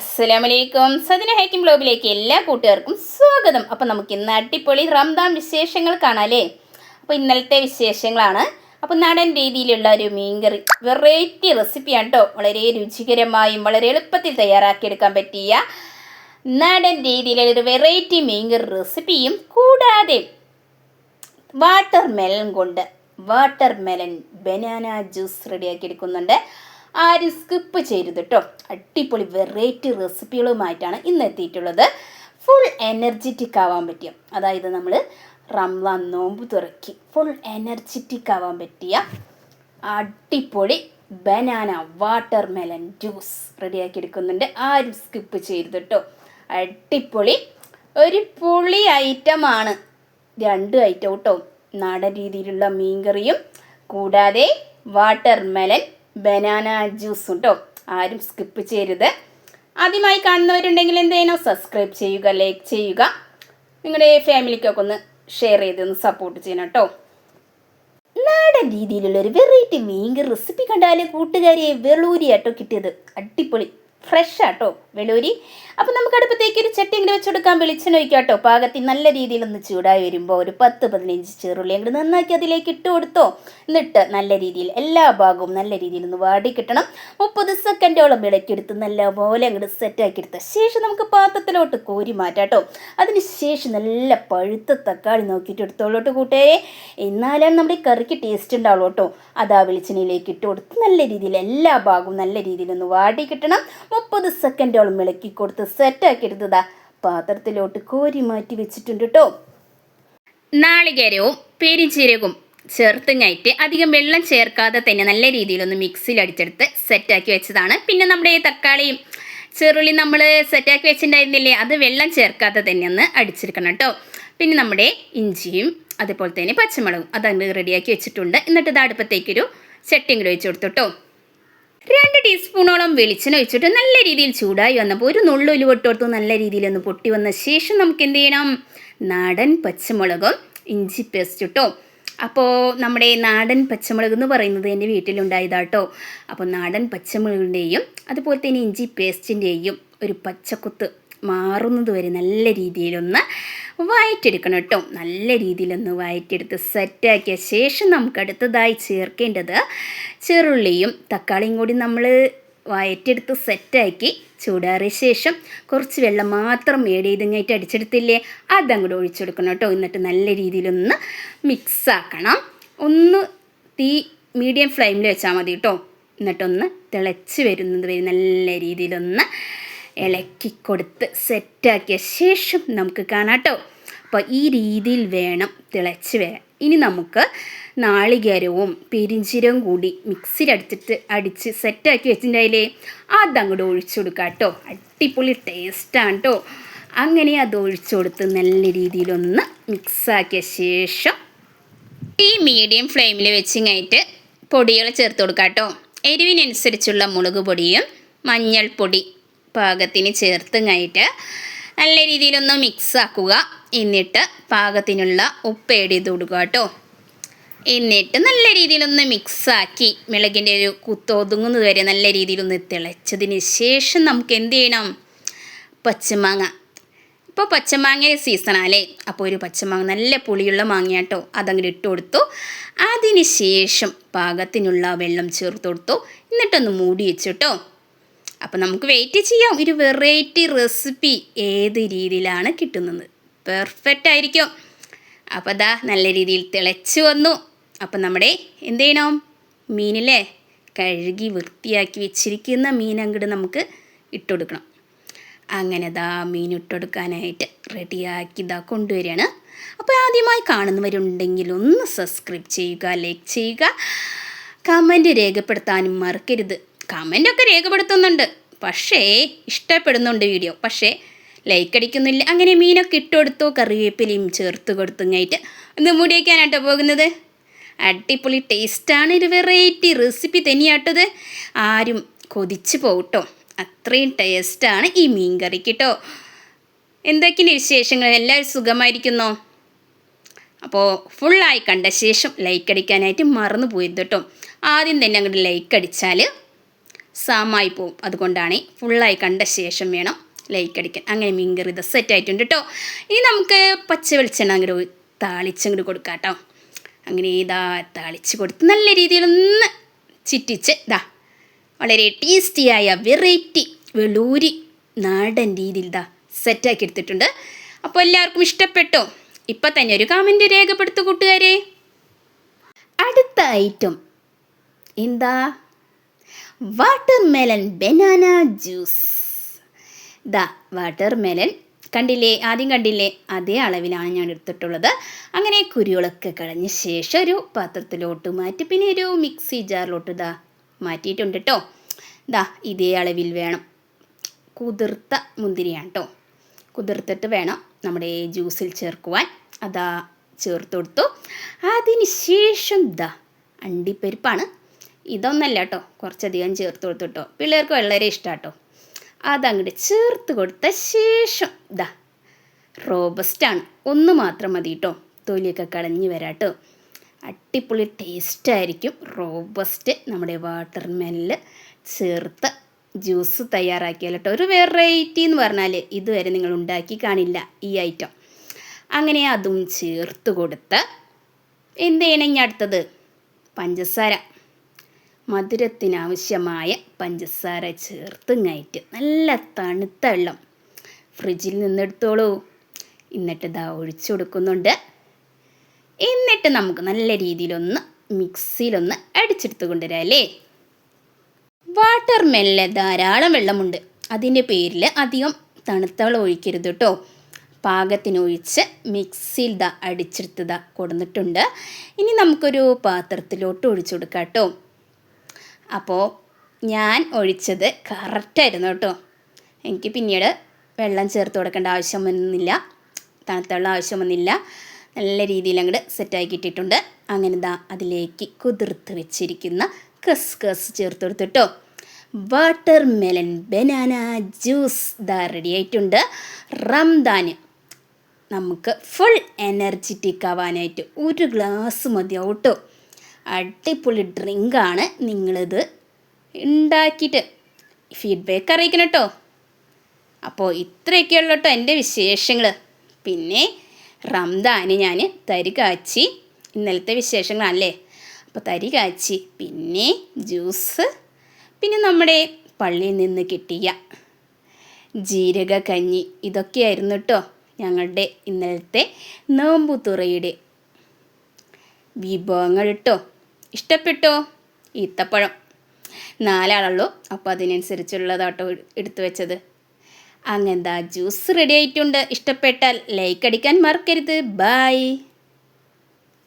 അസ്സലാമലൈക്കും. സദിന ഹൈക്കിം ബ്ലോഗിലേക്ക് എല്ലാ കൂട്ടുകാർക്കും സ്വാഗതം. അപ്പോൾ നമുക്ക് ഇന്ന് അടിപൊളി റംദാൻ വിശേഷങ്ങൾ കാണാമല്ലേ. അപ്പോൾ ഇന്നലത്തെ വിശേഷങ്ങളാണ്. അപ്പോൾ നാടൻ രീതിയിലുള്ള ഒരു മീൻകറി വെറൈറ്റി റെസിപ്പിയാണ് കേട്ടോ. വളരെ രുചികരമായും വളരെ എളുപ്പത്തിൽ തയ്യാറാക്കിയെടുക്കാൻ പറ്റിയ നാടൻ രീതിയിലുള്ള ഒരു വെറൈറ്റി മീൻകറി റെസിപ്പിയും കൂടാതെ വാട്ടർ മെലൻ ബനാന ജ്യൂസ് റെഡിയാക്കി എടുക്കുന്നുണ്ട്. ആരും സ്കിപ്പ് ചെയ്യരുത് കേട്ടോ. അടിപൊളി വെറൈറ്റി റെസിപ്പികളുമായിട്ടാണ് ഇന്ന് എത്തിയിട്ടുള്ളത്. ഫുൾ എനർജറ്റിക് ആവാൻ പറ്റിയ, അതായത് നമ്മൾ റംസാൻ നോമ്പ് തുറക്കി ഫുൾ എനർജറ്റിക് ആവാൻ പറ്റിയ അടിപൊളി ബനാന വാട്ടർ മെലൻ ജ്യൂസ് റെഡിയാക്കി എടുക്കുന്നുണ്ട്. ആരും സ്കിപ്പ് ചെയ്യരുത് കേട്ടോ. അടിപൊളി ഒരു പൊളി ഐറ്റമാണ്. 2 ഐറ്റം കേട്ടോ. നാടൻ രീതിയിലുള്ള മീൻകറിയും കൂടാതെ വാട്ടർ മെലൻ ബനാന ജ്യൂസും കേട്ടോ. ആരും സ്കിപ്പ് ചെയ്യരുത്. ആദ്യമായി കാണുന്നവരുണ്ടെങ്കിൽ എന്ത് ചെയ്യണം, സബ്സ്ക്രൈബ് ചെയ്യുക, ലൈക്ക് ചെയ്യുക, നിങ്ങളുടെ ഫാമിലിക്കൊക്കെ ഒന്ന് ഷെയർ ചെയ്തൊന്ന് സപ്പോർട്ട് ചെയ്യണം കേട്ടോ. നാടൻ രീതിയിലുള്ള ഒരു വെറൈറ്റി മീൻകറി റെസിപ്പി കണ്ടാൽ കൂട്ടുകാരെ വെളൂരി ആട്ടോ കിട്ടിയത്. അടിപൊളി ഫ്രഷ് ആട്ടോ വെളൂരി. അപ്പോൾ നമുക്ക് അടുപ്പത്തേക്ക് ഒരു ചട്ടി ഇങ്ങനെ വെച്ചെടുക്കാൻ വെളിച്ചെണ്ണ ഒഴിക്കാം കേട്ടോ. പാകത്തിൽ നല്ല രീതിയിലൊന്ന് ചൂടായി വരുമ്പോൾ ഒരു 10-15 ചെറുള്ളി അങ്ങോട്ട് നന്നാക്കി അതിലേക്ക് ഇട്ട് കൊടുത്തോ. എന്നിട്ട് നല്ല രീതിയിൽ എല്ലാ ഭാഗവും നല്ല രീതിയിൽ ഒന്ന് വാടി കിട്ടണം. 30 സെക്കൻഡോളം ഇളക്കിയെടുത്ത് നല്ലപോലെ അങ്ങോട്ട് സെറ്റാക്കി എടുത്ത ശേഷം നമുക്ക് പാത്രത്തിലോട്ട് കോരി മാറ്റാം കേട്ടോ. അതിന് ശേഷം നല്ല പഴുത്ത തക്കാളി നോക്കിയിട്ട് എടുത്തോളോട്ട് കൂട്ടേ. എന്നാലാണ് നമ്മുടെ ഈ കറിക്ക് ടേസ്റ്റ് ഉണ്ടാവുള്ളൂ കേട്ടോ. അതാ വെളിച്ചെണ്ണയിലേക്ക് ഇട്ട് കൊടുത്ത് നല്ല രീതിയിൽ എല്ലാ ഭാഗവും നല്ല രീതിയിലൊന്ന് വാടി കിട്ടണം. 30 സെക്കൻഡോളം ഇളക്കി കൊടുത്ത് സെറ്റാക്കി എടുത്തതാ പാത്രത്തിലോട്ട് കോരി മാറ്റി വെച്ചിട്ടുണ്ട് കേട്ടോ. നാളികേരവും പെരിഞ്ചീരകവും ചേർത്തുങ്ങായിട്ട് അധികം വെള്ളം ചേർക്കാതെ തന്നെ നല്ല രീതിയിലൊന്ന് മിക്സിയിൽ അടിച്ചെടുത്ത് സെറ്റാക്കി വെച്ചതാണ്. പിന്നെ നമ്മുടെ തക്കാളിയും ചെറുള്ളി നമ്മൾ സെറ്റാക്കി വെച്ചിട്ടുണ്ടായിരുന്നില്ലേ, അത് വെള്ളം ചേർക്കാതെ തന്നെ ഒന്ന് അടിച്ചെടുക്കണം കേട്ടോ. പിന്നെ നമ്മുടെ ഇഞ്ചിയും അതുപോലെ തന്നെ പച്ചമുളകും അതങ്ങ് റെഡിയാക്കി വെച്ചിട്ടുണ്ട്. എന്നിട്ട് ഇത് അടുപ്പത്തേക്കൊരു ചട്ടി കൂടി വെച്ച് കൊടുത്തു കേട്ടോ. 2 ടീസ്പൂണോളം വെളിച്ചെണ്ണ ഒഴിച്ചിട്ട് നല്ല രീതിയിൽ ചൂടായി വന്നപ്പോൾ ഒരു നുള്ളുലു പൊട്ടുകൊടുത്തു നല്ല രീതിയിലൊന്ന് പൊട്ടി വന്ന ശേഷം നമുക്ക് എന്ത് ചെയ്യണം, നാടൻ പച്ചമുളകും ഇഞ്ചി പേസ്റ്റ് കേട്ടോ. അപ്പോൾ നമ്മുടെ നാടൻ പച്ചമുളക് എന്ന് പറയുന്നത് എൻ്റെ വീട്ടിലുണ്ടായതാട്ടോ. അപ്പോൾ നാടൻ പച്ചമുളകിൻ്റെയും അതുപോലെ തന്നെ ഇഞ്ചി പേസ്റ്റിൻ്റെയും ഒരു പച്ചക്കുത്ത് മാറുന്നത് വരെ നല്ല രീതിയിലൊന്ന് വഴറ്റിയെടുക്കണം കേട്ടോ. നല്ല രീതിയിലൊന്ന് വഴറ്റിയെടുത്ത് സെറ്റാക്കിയ ശേഷം നമുക്ക് അടുത്തതായി ചേർക്കേണ്ടത് ചെറുള്ളിയും തക്കാളിയും കൂടി നമ്മൾ വഴറ്റിയെടുത്ത് സെറ്റാക്കി ചൂടാറിയ ശേഷം കുറച്ച് വെള്ളം മാത്രം ഏഡ് ചെയ്തിങ്ങായിട്ട് അടിച്ചെടുത്തില്ലേ, അതങ്ങോട്ട് ഒഴിച്ചെടുക്കണം കേട്ടോ. എന്നിട്ട് നല്ല രീതിയിലൊന്ന് മിക്സാക്കണം. ഒന്ന് തീ മീഡിയം ഫ്ലെയിമിൽ വെച്ചാൽ മതി കേട്ടോ. എന്നിട്ടൊന്ന് തിളച്ച് വരുന്നത് വരെ നല്ല രീതിയിലൊന്ന് ഇളക്കിക്കൊടുത്ത് സെറ്റാക്കിയ ശേഷം നമുക്ക് കാണാം കേട്ടോ. അപ്പോൾ ഈ രീതിയിൽ വേണം തിളച്ച് വരാൻ. ഇനി നമുക്ക് നാളികേരവും പെരിഞ്ചീരവും കൂടി മിക്സിയിൽ അടിച്ച് സെറ്റാക്കി വെച്ചിട്ടുണ്ടായില്ലേ, അതങ്ങോട്ട് ഒഴിച്ചു കൊടുക്കാം കേട്ടോ. അടിപൊളി ടേസ്റ്റാണ് കേട്ടോ. അങ്ങനെ അത് ഒഴിച്ചു കൊടുത്ത് നല്ല രീതിയിലൊന്ന് മിക്സാക്കിയ ശേഷം ഈ മീഡിയം ഫ്ലെയിമിൽ വെച്ചിങ്ങായിട്ട് പൊടികൾ ചേർത്ത് കൊടുക്കാം കേട്ടോ. എരിവിനനുസരിച്ചുള്ള മുളക് പൊടിയും മഞ്ഞൾപ്പൊടി പാകത്തിന് ചേർത്തുങ്ങായിട്ട് നല്ല രീതിയിലൊന്ന് മിക്സാക്കുക. എന്നിട്ട് പാകത്തിനുള്ള ഉപ്പ് ആഡ് ചെയ്ത് കൊടുക്കുക കേട്ടോ. എന്നിട്ട് നല്ല രീതിയിലൊന്ന് മിക്സാക്കി മുളകിൻ്റെ ഒരു കുത്തൊതുങ്ങുന്നത് വരെ നല്ല രീതിയിലൊന്ന് തിളച്ചതിന് ശേഷം നമുക്ക് എന്ത് ചെയ്യണം, പച്ചമാങ്ങ. ഇപ്പോൾ പച്ചമാങ്ങ സീസണാലേ, അപ്പോൾ ഒരു പച്ചമാങ്ങ നല്ല പുളിയുള്ള മാങ്ങ കേട്ടോ, അതങ്ങോട്ട് ഇട്ട് കൊടുത്തു. അതിന് ശേഷം പാകത്തിനുള്ള വെള്ളം ചേർത്ത് കൊടുത്തു. എന്നിട്ടൊന്ന് മൂടി വെച്ചു കേട്ടോ. അപ്പോൾ നമുക്ക് വെയിറ്റ് ചെയ്യാം. ഒരു വെറൈറ്റി റെസിപ്പി ഏത് രീതിയിലാണ് കിട്ടുന്നത്, പെർഫെക്റ്റ് ആയിരിക്കും. അപ്പോൾ അതാ നല്ല രീതിയിൽ തിളച്ച് വന്നു. അപ്പോൾ നമ്മുടെ എന്ത് ചെയ്യണം, മീനിലെ കഴുകി വൃത്തിയാക്കി വെച്ചിരിക്കുന്ന മീൻ അങ്ങോട്ട് നമുക്ക് ഇട്ടുകൊടുക്കണം. അങ്ങനെ ദാ മീൻ ഇട്ടുകൊടുക്കാനായിട്ട് റെഡിയാക്കി ഇതാ കൊണ്ടുവരികയാണ്. അപ്പോൾ ആദ്യമായി കാണുന്നവരുണ്ടെങ്കിൽ ഒന്ന് സബ്സ്ക്രൈബ് ചെയ്യുക, ലൈക്ക് ചെയ്യുക, കമൻറ്റ് രേഖപ്പെടുത്താനും മറക്കരുത്. കമൻ്റൊക്കെ രേഖപ്പെടുത്തുന്നുണ്ട്, പക്ഷേ ഇഷ്ടപ്പെടുന്നുണ്ട് വീഡിയോ, പക്ഷേ ലൈക്ക് അടിക്കുന്നില്ല. അങ്ങനെ മീനൊക്കെ ഇട്ട് കൊടുത്തു, കറിവേപ്പിലയും ചേർത്ത് കൊടുത്തുങ്ങായിട്ട് ഒന്ന് മൂടി വയ്ക്കാനാട്ടോ പോകുന്നത്. അടിപൊളി ടേസ്റ്റാണ്. ഒരു വെറൈറ്റി റെസിപ്പി തന്നെയാട്ടത്. ആരും കൊതിച്ച് പോകട്ടോ, അത്രയും ടേസ്റ്റാണ് ഈ മീൻ കറിക്ക് കേട്ടോ. എന്തൊക്കെയാണ് വിശേഷങ്ങൾ, എല്ലാവരും സുഖമായിരിക്കുന്നോ? അപ്പോൾ ഫുള്ളായി കണ്ട ശേഷം ലൈക്ക് അടിക്കാനായിട്ട് മറന്നു പോയത് കേട്ടോ. ആദ്യം തന്നെ അങ്ങോട്ട് ലൈക്ക് അടിച്ചാൽ സാമായി പോവും. അതുകൊണ്ടാണ് ഫുള്ളായി കണ്ട ശേഷം വേണം ലൈക്ക് അടിക്കാൻ. അങ്ങനെ മീൻകറി ഇത് സെറ്റായിട്ടുണ്ട് കേട്ടോ. ഇനി നമുക്ക് പച്ച വെളിച്ചെണ്ണ അങ്ങോട്ട് താളിച്ചങ്ങോട്ട് കൊടുക്കാം കേട്ടോ. അങ്ങനെ ഇതാ താളിച്ച് കൊടുത്ത് നല്ല രീതിയിലൊന്ന് ചിറ്റിച്ച് വളരെ ടേസ്റ്റിയായ വെറൈറ്റി വെളൂരി നാടൻ രീതിയിൽ സെറ്റാക്കി എടുത്തിട്ടുണ്ട്. അപ്പോൾ എല്ലാവർക്കും ഇഷ്ടപ്പെട്ടോ? ഇപ്പം തന്നെ ഒരു കമൻറ്റ് രേഖപ്പെടുത്തു കൂട്ടുകാരെ. അടുത്ത ഐറ്റം എന്താ? Watermelon banana juice. വാട്ടർമെലൺ ആദ്യം കണ്ടില്ലേ, അതേ അളവിലാണ് ഞാൻ എടുത്തിട്ടുള്ളത്. അങ്ങനെ കുരുകളൊക്കെ കളഞ്ഞ ശേഷം ഒരു പാത്രത്തിലോട്ട് മാറ്റി പിന്നെ ഒരു മിക്സി ജാറിലോട്ട് മാറ്റിയിട്ടുണ്ട് കേട്ടോ. ഇതേ അളവിൽ വേണം. കുതിർത്ത മുന്തിരിയാണ് കേട്ടോ. കുതിർത്തിട്ട് വേണം നമ്മുടെ ജ്യൂസിൽ ചേർക്കുവാൻ. ചേർത്ത് കൊടുത്തു. അതിന് ശേഷം അണ്ടിപ്പരിപ്പാണ്. ഇതൊന്നല്ല കേട്ടോ, കുറച്ചധികം ചേർത്ത് കൊടുത്തു കേട്ടോ. പിള്ളേർക്ക് വളരെ ഇഷ്ടമാണ് കേട്ടോ. അതങ്ങോട്ട് ചേർത്ത് കൊടുത്ത ശേഷം റോബസ്റ്റാണ്, ഒന്ന് മാത്രം മതി കേട്ടോ. തൊലിയൊക്കെ കളഞ്ഞ് വരാം കേട്ടോ. അടിപൊളി ടേസ്റ്റായിരിക്കും റോബസ്റ്റ് നമ്മുടെ വാട്ടർമെലണിൽ ചേർത്ത് ജ്യൂസ് തയ്യാറാക്കിയാൽ കേട്ടോ. ഒരു വെറൈറ്റി എന്ന് പറഞ്ഞാൽ ഇതുവരെ നിങ്ങൾ ഉണ്ടാക്കി കാണില്ല ഈ ഐറ്റം. അങ്ങനെ അതും ചേർത്ത് കൊടുത്ത് എന്ത് ചെയ്യണം? ഇനി അടുത്തത് പഞ്ചസാര, മധുരത്തിനാവശ്യമായ പഞ്ചസാര ചേർത്ത് കഴിഞ്ഞിട്ട് നല്ല തണുത്ത വെള്ളം ഫ്രിഡ്ജിൽ നിന്നെടുത്തോളൂ. എന്നിട്ട് ഒഴിച്ചു കൊടുക്കുന്നുണ്ട്. എന്നിട്ട് നമുക്ക് നല്ല രീതിയിലൊന്ന് മിക്സിയിലൊന്ന് അടിച്ചെടുത്ത് കൊണ്ടുവരാം അല്ലേ. വാട്ടർമെലണിൽ ധാരാളം വെള്ളമുണ്ട്. അതിൻ്റെ പേരിൽ അധികം തണുത്ത വെള്ളം ഒഴിക്കരുത് കേട്ടോ. പാകത്തിനൊഴിച്ച് മിക്സിയിൽ അടിച്ചെടുത്ത് കൊടുത്തിട്ടുണ്ട്. ഇനി നമുക്കൊരു പാത്രത്തിലോട്ട് ഒഴിച്ചു കൊടുക്കാം കേട്ടോ. അപ്പോൾ ഞാൻ ഒഴിച്ചത് കറക്റ്റായിരുന്നു കേട്ടോ. എനിക്ക് പിന്നീട് വെള്ളം ചേർത്ത് കൊടുക്കേണ്ട ആവശ്യം വന്നില്ല, തണുത്ത വെള്ളം ആവശ്യം വന്നില്ല. നല്ല രീതിയിൽ അങ്ങോട്ട് സെറ്റാക്കിയിട്ടിട്ടുണ്ട്. അങ്ങനെ അതിലേക്ക് കുതിർത്ത് വെച്ചിരിക്കുന്ന കസ്കസ് ചേർത്ത് കൊടുത്തിട്ടോ. വാട്ടർമെലൺ ബനാന ജ്യൂസ് റെഡി ആയിട്ടുണ്ട്. റംദാന് നമുക്ക് ഫുൾ എനർജറ്റിക് ആവാനായിട്ട് ഒരു ഗ്ലാസ് മതിയാവും കേട്ടോ. അടിപൊളി ഡ്രിങ്കാണ്. നിങ്ങളിത് ഉണ്ടാക്കിയിട്ട് ഫീഡ്ബാക്ക് അറിയിക്കണം കേട്ടോ. അപ്പോൾ ഇത്രയൊക്കെയുള്ളൂ കേട്ടോ എൻ്റെ വിശേഷങ്ങൾ. പിന്നെ റംദാന് ഞാൻ തരി കാച്ചി, ഇന്നലത്തെ വിശേഷങ്ങളല്ലേ. അപ്പോൾ തരി കാച്ചി, പിന്നെ ജ്യൂസ്, പിന്നെ നമ്മുടെ പള്ളിയിൽ നിന്ന് കിട്ടിയ ജീരക കഞ്ഞി, ഇതൊക്കെയായിരുന്നു കേട്ടോ ഞങ്ങളുടെ ഇന്നലത്തെ നോമ്പുതുറയുടെ വിഭവങ്ങൾ കേട്ടോ. ഇഷ്ടപ്പെട്ടോ? ഈത്തപ്പഴം 4 ആളുള്ളൂ, അപ്പോൾ അതിനനുസരിച്ചുള്ളതാട്ടോ എടുത്തു വെച്ചത്. അങ്ങനെന്താ ജ്യൂസ് റെഡി ആയിട്ടുണ്ട്. ഇഷ്ടപ്പെട്ടാൽ ലൈക്ക് അടിക്കാൻ മറക്കരുത്. ബൈ.